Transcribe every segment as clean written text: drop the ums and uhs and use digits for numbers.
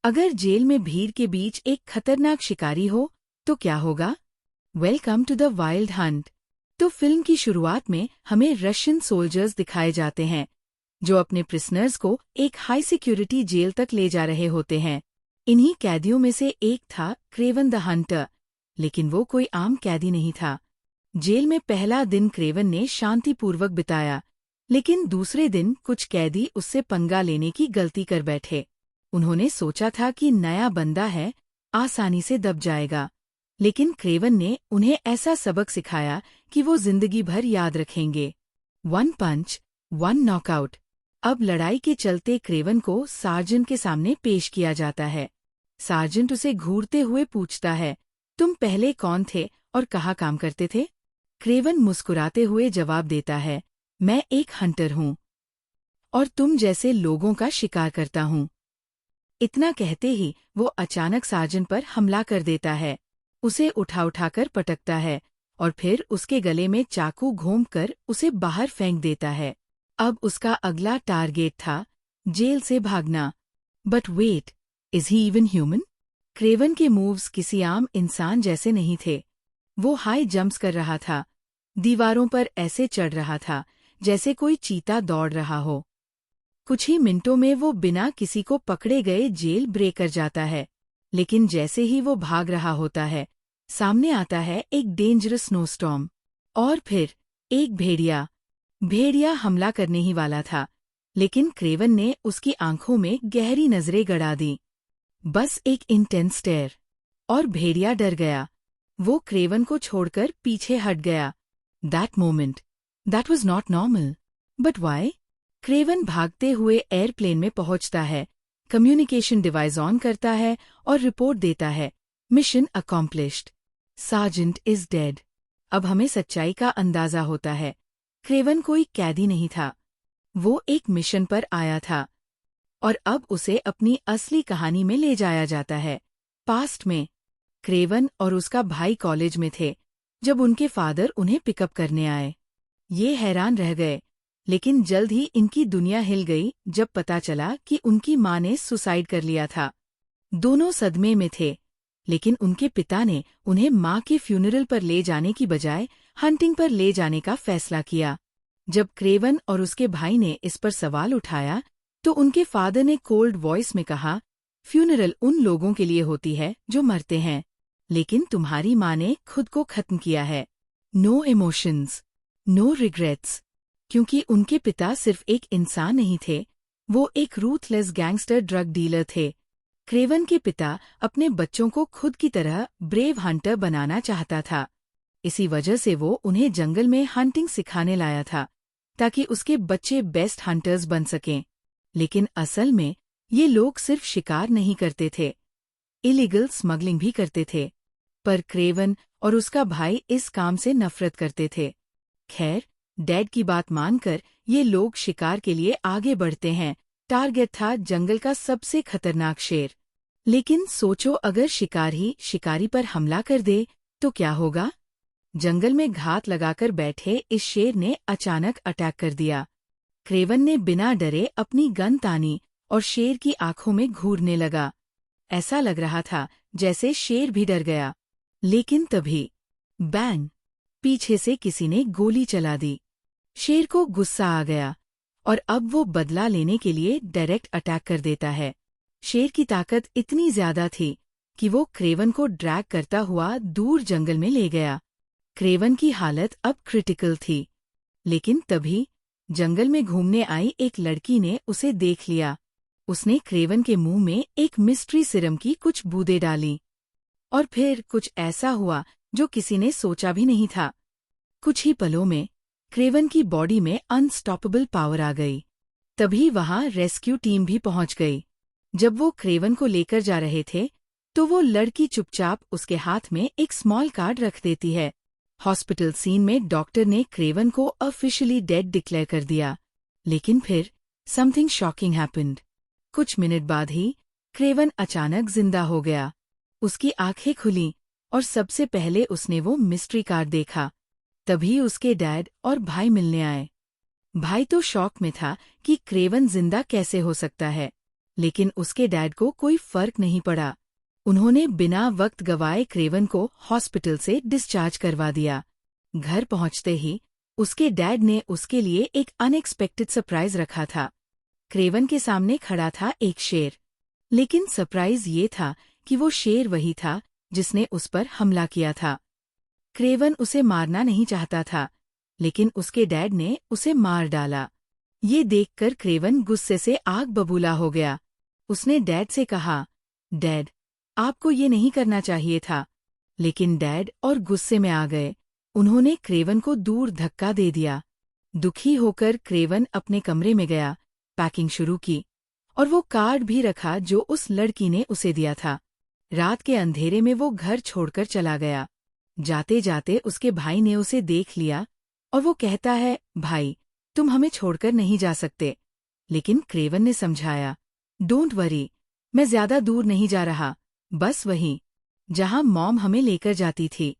अगर जेल में भीड़ के बीच एक खतरनाक शिकारी हो तो क्या होगा? Welcome to the wild hunt. तो फिल्म की शुरुआत में हमें रशियन सोल्जर्स दिखाए जाते हैं जो अपने प्रिजनर्स को एक हाई सिक्योरिटी जेल तक ले जा रहे होते हैं। इन्हीं कैदियों में से एक था क्रेवन द हंटर, लेकिन वो कोई आम कैदी नहीं था। जेल में पहला दिन क्रेवन ने शांतिपूर्वक बिताया, लेकिन दूसरे दिन कुछ कैदी उससे पंगा लेने की गलती कर बैठे। उन्होंने सोचा था कि नया बंदा है, आसानी से दब जाएगा, लेकिन क्रेवन ने उन्हें ऐसा सबक सिखाया कि वो जिंदगी भर याद रखेंगे। 1 पंच 1 नॉकआउट। अब लड़ाई के चलते क्रेवन को सार्जेंट के सामने पेश किया जाता है। सार्जेंट उसे घूरते हुए पूछता है, तुम पहले कौन थे और कहाँ काम करते थे? क्रेवन मुस्कुराते हुए जवाब देता है, मैं एक हंटर हूँ और तुम जैसे लोगों का शिकार करता हूँ। इतना कहते ही वो अचानक सार्जेंट पर हमला कर देता है, उसे उठाकर पटकता है और फिर उसके गले में चाकू घोंपकर उसे बाहर फेंक देता है। अब उसका अगला टारगेट था जेल से भागना। But wait, is he even human? Kraven के मूव्स किसी आम इंसान जैसे नहीं थे। वो हाई जंप्स कर रहा था, दीवारों पर ऐसे चढ़ रहा था जैसे कोई चीता दौड़ रहा हो। कुछ ही मिनटों में वो बिना किसी को पकड़े गए जेल ब्रेक कर जाता है। लेकिन जैसे ही वो भाग रहा होता है, सामने आता है एक डेंजरस स्नोस्टॉर्म और फिर एक भेड़िया हमला करने ही वाला था, लेकिन क्रेवन ने उसकी आंखों में गहरी नजरें गड़ा दी। बस एक इंटेंस स्टेयर और भेड़िया डर गया। वो क्रेवन को छोड़कर पीछे हट गया। That moment, that was not normal. But why? Kraven भागते हुए एयरप्लेन में पहुंचता है, कम्युनिकेशन डिवाइस ऑन करता है और रिपोर्ट देता है, mission accomplished, sergeant is dead. अब हमें सच्चाई का अंदाजा होता है, क्रेवन कोई कैदी नहीं था, वो एक मिशन पर आया था और अब उसे अपनी असली कहानी में ले जाया जाता है। पास्ट में क्रेवन और उसका भाई कॉलेज में थे जब उनके फादर उन्हें पिकअप करने आए। ये हैरान रह गए, लेकिन जल्द ही इनकी दुनिया हिल गई जब पता चला कि उनकी माँ ने सुसाइड कर लिया था। दोनों सदमे में थे, लेकिन उनके पिता ने उन्हें माँ के फ्यूनरल पर ले जाने की बजाय हंटिंग पर ले जाने का फैसला किया। जब क्रेवन और उसके भाई ने इस पर सवाल उठाया, तो उनके फादर ने कोल्ड वॉइस में कहा, फ्यूनरल उन लोगों के लिए होती है जो मरते हैं, लेकिन तुम्हारी माँ ने खुद को खत्म किया है। No emotions, no regrets. क्योंकि उनके पिता सिर्फ एक इंसान नहीं थे, वो एक रूथलेस गैंगस्टर ड्रग डीलर थे। क्रेवन के पिता अपने बच्चों को खुद की तरह ब्रेव हंटर बनाना चाहता था। इसी वजह से वो उन्हें जंगल में हंटिंग सिखाने लाया था, ताकि उसके बच्चे बेस्ट हंटर्स बन सकें। लेकिन असल में ये लोग सिर्फ शिकार नहीं करते थे, इलीगल स्मगलिंग भी करते थे। पर क्रेवन और उसका भाई इस काम से नफरत करते थे। खैर, डैड की बात मानकर ये लोग शिकार के लिए आगे बढ़ते हैं। टारगेट था जंगल का सबसे खतरनाक शेर। लेकिन सोचो, अगर शिकार ही शिकारी पर हमला कर दे तो क्या होगा? जंगल में घात लगाकर बैठे इस शेर ने अचानक अटैक कर दिया। क्रेवन ने बिना डरे अपनी गन तानी और शेर की आंखों में घूरने लगा। ऐसा लग रहा था जैसे शेर भी डर गया। लेकिन तभी बैंग, पीछे से किसी ने गोली चला दी। शेर को गुस्सा आ गया और अब वो बदला लेने के लिए डायरेक्ट अटैक कर देता है। शेर की ताकत इतनी ज्यादा थी कि वो क्रेवन को ड्रैग करता हुआ दूर जंगल में ले गया। क्रेवन की हालत अब क्रिटिकल थी, लेकिन तभी जंगल में घूमने आई एक लड़की ने उसे देख लिया। उसने क्रेवन के मुंह में एक मिस्ट्री सिरम की कुछ बूंदें डाली और फिर कुछ ऐसा हुआ जो किसी ने सोचा भी नहीं था। कुछ ही पलों में क्रेवन की बॉडी में अनस्टॉपेबल पावर आ गई। तभी वहां रेस्क्यू टीम भी पहुंच गई। जब वो क्रेवन को लेकर जा रहे थे, तो वो लड़की चुपचाप उसके हाथ में एक स्मॉल कार्ड रख देती है। हॉस्पिटल सीन में डॉक्टर ने क्रेवन को ऑफिशियली डेड डिक्लेयर कर दिया। लेकिन फिर समथिंग शॉकिंग हैपेंड। कुछ मिनट बाद ही क्रेवन अचानक जिंदा हो गया। उसकी आंखें खुलीं और सबसे पहले उसने वो मिस्ट्री कार्ड देखा। तभी उसके डैड और भाई मिलने आए। भाई तो शॉक में था कि क्रेवन जिंदा कैसे हो सकता है, लेकिन उसके डैड को कोई फर्क नहीं पड़ा। उन्होंने बिना वक्त गवाए क्रेवन को हॉस्पिटल से डिस्चार्ज करवा दिया। घर पहुंचते ही उसके डैड ने उसके लिए एक अनएक्सपेक्टेड सरप्राइज रखा था। क्रेवन के सामने खड़ा था एक शेर, लेकिन सरप्राइज ये था कि वो शेर वही था जिसने उस पर हमला किया था। क्रेवन उसे मारना नहीं चाहता था, लेकिन उसके डैड ने उसे मार डाला। ये देखकर क्रेवन गुस्से से आग बबूला हो गया। उसने डैड से कहा, डैड, आपको ये नहीं करना चाहिए था। लेकिन डैड और गुस्से में आ गए। उन्होंने क्रेवन को दूर धक्का दे दिया। दुखी होकर क्रेवन अपने कमरे में गया, पैकिंग शुरू की और वो कार्ड भी रखा जो उस लड़की ने उसे दिया था। रात के अंधेरे में वो घर छोड़कर चला गया। जाते जाते उसके भाई ने उसे देख लिया और वो कहता है, भाई, तुम हमें छोड़कर नहीं जा सकते। लेकिन क्रेवन ने समझाया, डोंट वरी, मैं ज्यादा दूर नहीं जा रहा, बस वहीं जहां मॉम हमें लेकर जाती थी।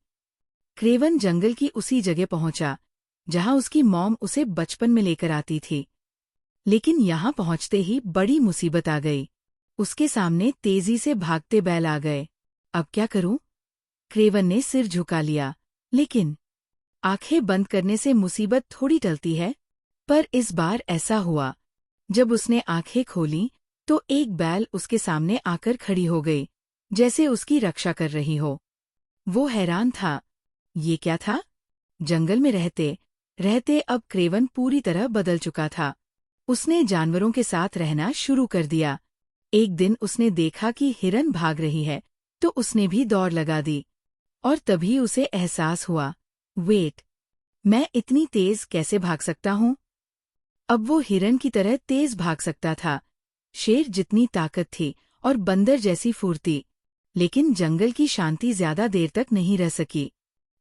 क्रेवन जंगल की उसी जगह पहुंचा जहां उसकी मॉम उसे बचपन में लेकर आती थी। लेकिन यहां पहुंचते ही बड़ी मुसीबत आ गई। उसके सामने तेजी से भागते बैल आ गए। अब क्या करूं? क्रेवन ने सिर झुका लिया। लेकिन आंखें बंद करने से मुसीबत थोड़ी टलती है। पर इस बार ऐसा हुआ। जब उसने आंखें खोलीं तो एक बैल उसके सामने आकर खड़ी हो गई, जैसे उसकी रक्षा कर रही हो। वो हैरान था। ये क्या था? जंगल में रहते रहते अब क्रेवन पूरी तरह बदल चुका था। उसने जानवरों के साथ रहना शुरू कर दिया। एक दिन उसने देखा कि हिरन भाग रही है, तो उसने भी दौड़ लगा दी। और तभी उसे एहसास हुआ, वेट, मैं इतनी तेज कैसे भाग सकता हूँ? अब वो हिरन की तरह तेज भाग सकता था। शेर जितनी ताकत थी और बंदर जैसी फुर्ती, लेकिन जंगल की शांति ज्यादा देर तक नहीं रह सकी।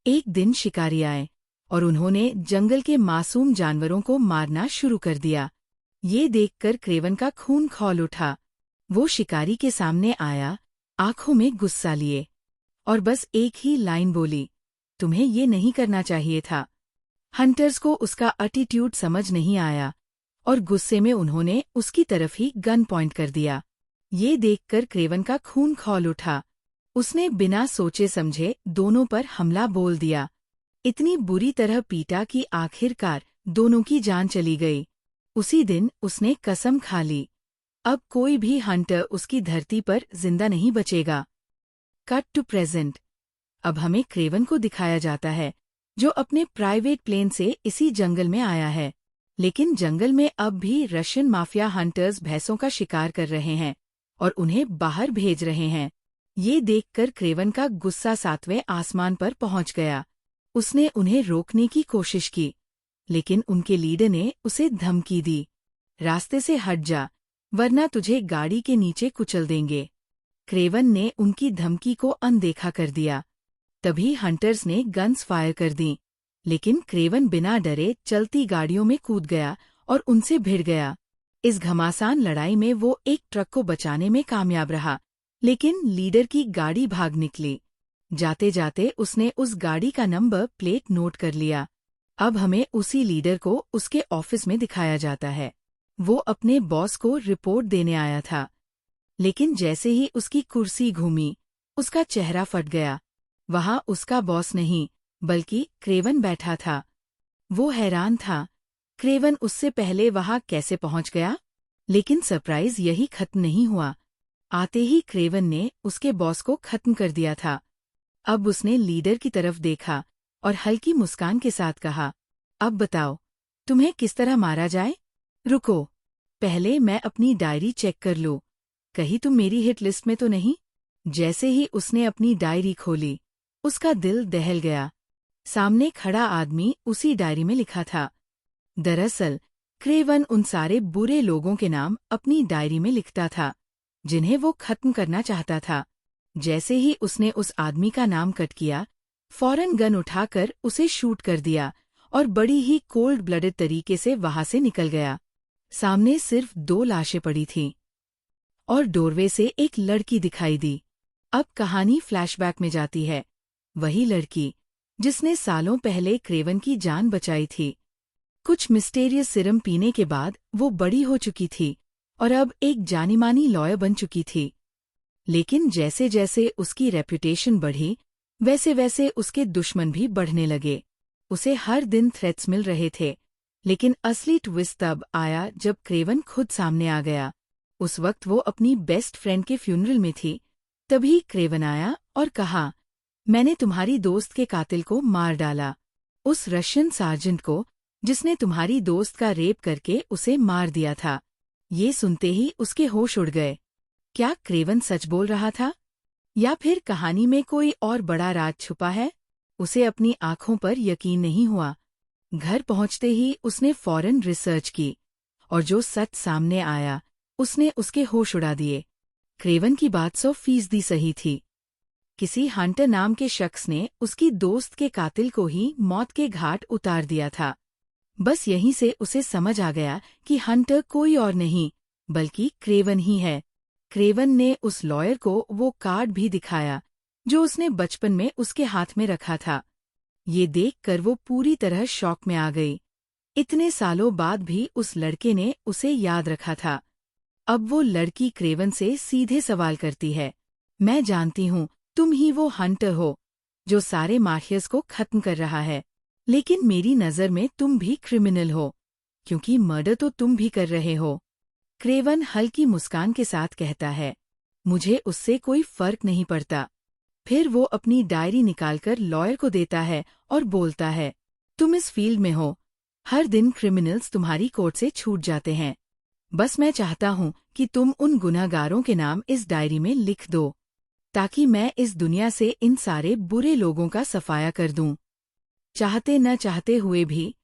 एक दिन शिकारी आए और उन्होंने जंगल के मासूम जानवरों को मारना शुरू कर दिया। ये देखकर क्रेवन का खून खौल उठा। वो शिकारी के सामने आया, आंखों में गुस्सा लिए, और बस एक ही लाइन बोली, तुम्हें ये नहीं करना चाहिए था। हंटर्स को उसका एटीट्यूड समझ नहीं आया और गुस्से में उन्होंने उसकी तरफ ही गन पॉइंट कर दिया। ये देखकर क्रेवन का खून खौल उठा। उसने बिना सोचे समझे दोनों पर हमला बोल दिया। इतनी बुरी तरह पीटा कि आखिरकार दोनों की जान चली गई। उसी दिन उसने कसम खा ली, अब कोई भी हंटर उसकी धरती पर जिंदा नहीं बचेगा। Cut to present. अब हमें क्रेवन को दिखाया जाता है, जो अपने प्राइवेट प्लेन से इसी जंगल में आया है। लेकिन जंगल में अब भी रशियन माफिया हंटर्स भैंसों का शिकार कर रहे हैं और उन्हें बाहर भेज रहे हैं। ये देखकर क्रेवन का गुस्सा 7वें आसमान पर पहुंच गया। उसने उन्हें रोकने की कोशिश की, लेकिन उनके लीडर ने उसे धमकी दी, रास्ते से हट जा, वरना तुझे गाड़ी के नीचे कुचल देंगे। क्रेवन ने उनकी धमकी को अनदेखा कर दिया। तभी हंटर्स ने गन्स फायर कर दी, लेकिन क्रेवन बिना डरे चलती गाड़ियों में कूद गया और उनसे भिड़ गया। इस घमासान लड़ाई में वो एक ट्रक को बचाने में कामयाब रहा, लेकिन लीडर की गाड़ी भाग निकली। जाते जाते उसने उस गाड़ी का नंबर प्लेट नोट कर लिया। अब हमें उसी लीडर को उसके ऑफिस में दिखाया जाता है। वो अपने बॉस को रिपोर्ट देने आया था, लेकिन जैसे ही उसकी कुर्सी घूमी, उसका चेहरा फट गया। वहां उसका बॉस नहीं, बल्कि क्रेवन बैठा था। वो हैरान था, क्रेवन उससे पहले वहां कैसे पहुंच गया? लेकिन सरप्राइज यही खत्म नहीं हुआ। आते ही क्रेवन ने उसके बॉस को खत्म कर दिया था। अब उसने लीडर की तरफ देखा और हल्की मुस्कान के साथ कहा, अब बताओ, तुम्हें किस तरह मारा जाए? रुको, पहले मैं अपनी डायरी चेक कर लूं, कहीं तुम मेरी हिट लिस्ट में तो नहीं? जैसे ही उसने अपनी डायरी खोली, उसका दिल दहल गया। सामने खड़ा आदमी उसी डायरी में लिखा था। दरअसल क्रेवन उन सारे बुरे लोगों के नाम अपनी डायरी में लिखता था, जिन्हें वो खत्म करना चाहता था। जैसे ही उसने उस आदमी का नाम कट किया, फौरन गन उठाकर उसे शूट कर दिया और बड़ी ही कोल्ड ब्लडेड तरीके से वहां से निकल गया। सामने सिर्फ 2 लाशें पड़ी थीं और डोरवे से एक लड़की दिखाई दी। अब कहानी फ्लैशबैक में जाती है। वही लड़की जिसने सालों पहले क्रेवन की जान बचाई थी। कुछ मिस्टीरियस सिरम पीने के बाद वो बड़ी हो चुकी थी और अब एक जानी-मानी लॉयर बन चुकी थी। लेकिन जैसे जैसे उसकी रेपुटेशन बढ़ी, वैसे वैसे उसके दुश्मन भी बढ़ने लगे। उसे हर दिन थ्रेट्स मिल रहे थे, लेकिन असली ट्विस्ट तब आया जब क्रेवन खुद सामने आ गया। उस वक्त वो अपनी बेस्ट फ्रेंड के फ्यूनरल में थी। तभी क्रेवन आया और कहा, मैंने तुम्हारी दोस्त के कातिल को मार डाला, उस रशियन सार्जेंट को जिसने तुम्हारी दोस्त का रेप करके उसे मार दिया था। ये सुनते ही उसके होश उड़ गए। क्या क्रेवन सच बोल रहा था, या फिर कहानी में कोई और बड़ा राज छुपा है? उसे अपनी आंखों पर यकीन नहीं हुआ। घर पहुंचते ही उसने फौरन रिसर्च की, और जो सच सामने आया उसने उसके होश उड़ा दिए। क्रेवन की बात 100% सही थी। किसी हंटर नाम के शख्स ने उसकी दोस्त के कातिल को ही मौत के घाट उतार दिया था। बस यहीं से उसे समझ आ गया कि हंटर कोई और नहीं बल्कि क्रेवन ही है। क्रेवन ने उस लॉयर को वो कार्ड भी दिखाया जो उसने बचपन में उसके हाथ में रखा था। ये देखकर वो पूरी तरह शॉक में आ गई। इतने सालों बाद भी उस लड़के ने उसे याद रखा था। अब वो लड़की क्रेवन से सीधे सवाल करती है, मैं जानती हूँ तुम ही वो हंटर हो जो सारे माफियाज को खत्म कर रहा है, लेकिन मेरी नज़र में तुम भी क्रिमिनल हो, क्योंकि मर्डर तो तुम भी कर रहे हो। क्रेवन हल्की मुस्कान के साथ कहता है, मुझे उससे कोई फर्क नहीं पड़ता। फिर वो अपनी डायरी निकालकर लॉयर को देता है और बोलता है, तुम इस फील्ड में हो, हर दिन क्रिमिनल्स तुम्हारी कोर्ट से छूट जाते हैं। बस मैं चाहता हूँ कि तुम उन गुनहगारों के नाम इस डायरी में लिख दो, ताकि मैं इस दुनिया से इन सारे बुरे लोगों का सफाया कर दूं। चाहते न चाहते हुए भी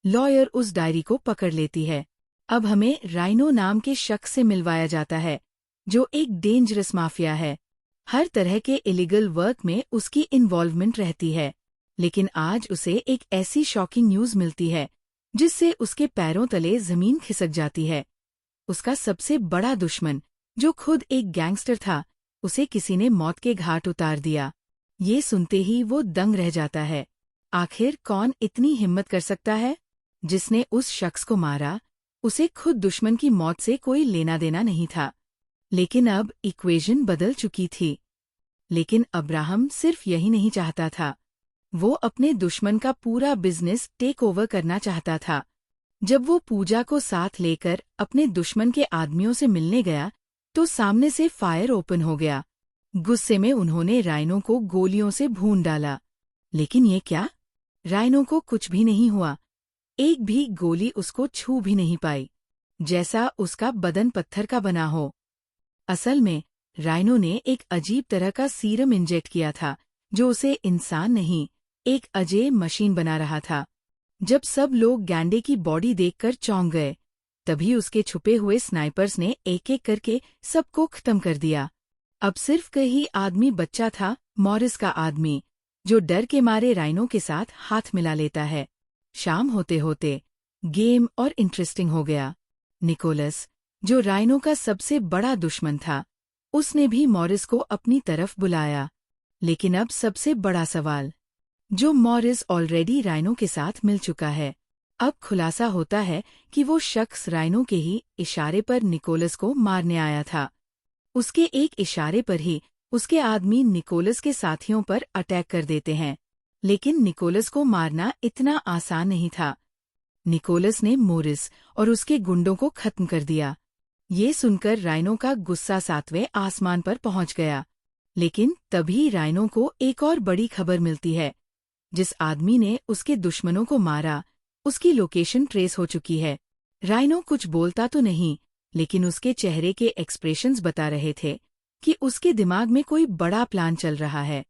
लॉयर उस डायरी को पकड़ लेती है। अब हमें राइनो नाम के शख्स से मिलवाया जाता है, जो एक डेंजरस माफिया है। हर तरह के इलीगल वर्क में उसकी इन्वॉल्वमेंट रहती है, लेकिन आज उसे एक ऐसी शॉकिंग न्यूज़ मिलती है जिससे उसके पैरों तले जमीन खिसक जाती है। उसका सबसे बड़ा दुश्मन, जो खुद एक गैंगस्टर था, उसे किसी ने मौत के घाट उतार दिया। ये सुनते ही वो दंग रह जाता है। आखिर कौन इतनी हिम्मत कर सकता है? जिसने उस शख्स को मारा, उसे खुद दुश्मन की मौत से कोई लेना देना नहीं था। लेकिन अब इक्वेशन बदल चुकी थी। लेकिन अब्राहम सिर्फ यही नहीं चाहता था, वो अपने दुश्मन का पूरा बिजनेस टेक ओवर करना चाहता था। जब वो पूजा को साथ लेकर अपने दुश्मन के आदमियों से मिलने गया, तो सामने से फायर ओपन हो गया। गुस्से में उन्होंने राइनो को गोलियों से भून डाला। लेकिन ये क्या? राइनो को कुछ भी नहीं हुआ। एक भी गोली उसको छू भी नहीं पाई, जैसा उसका बदन पत्थर का बना हो। असल में राइनो ने एक अजीब तरह का सीरम इंजेक्ट किया था, जो उसे इंसान नहीं, एक अजय मशीन बना रहा था। जब सब लोग गैंडे की बॉडी देखकर चौंक गए, तभी उसके छुपे हुए स्नाइपर्स ने एक एक करके सबको खत्म कर दिया। अब सिर्फ कहीं आदमी बच्चा था, मॉरिस का आदमी, जो डर के मारे राइनो के साथ हाथ मिला लेता है। शाम होते होते गेम और इंटरेस्टिंग हो गया। निकोलस, जो राइनो का सबसे बड़ा दुश्मन था, उसने भी मॉरिस को अपनी तरफ बुलाया। लेकिन अब सबसे बड़ा सवाल, जो मॉरिस ऑलरेडी राइनो के साथ मिल चुका है। अब खुलासा होता है कि वो शख्स राइनो के ही इशारे पर निकोलस को मारने आया था। उसके एक इशारे पर ही उसके आदमी निकोलस के साथियों पर अटैक कर देते हैं। लेकिन निकोलस को मारना इतना आसान नहीं था। निकोलस ने मॉरिस और उसके गुंडों को खत्म कर दिया। ये सुनकर राइनो का गुस्सा 7वें आसमान पर पहुंच गया। लेकिन तभी राइनो को एक और बड़ी खबर मिलती है। जिस आदमी ने उसके दुश्मनों को मारा, उसकी लोकेशन ट्रेस हो चुकी है। राइनो कुछ बोलता तो नहीं, लेकिन उसके चेहरे के एक्सप्रेशंस बता रहे थे कि उसके दिमाग में कोई बड़ा प्लान चल रहा है।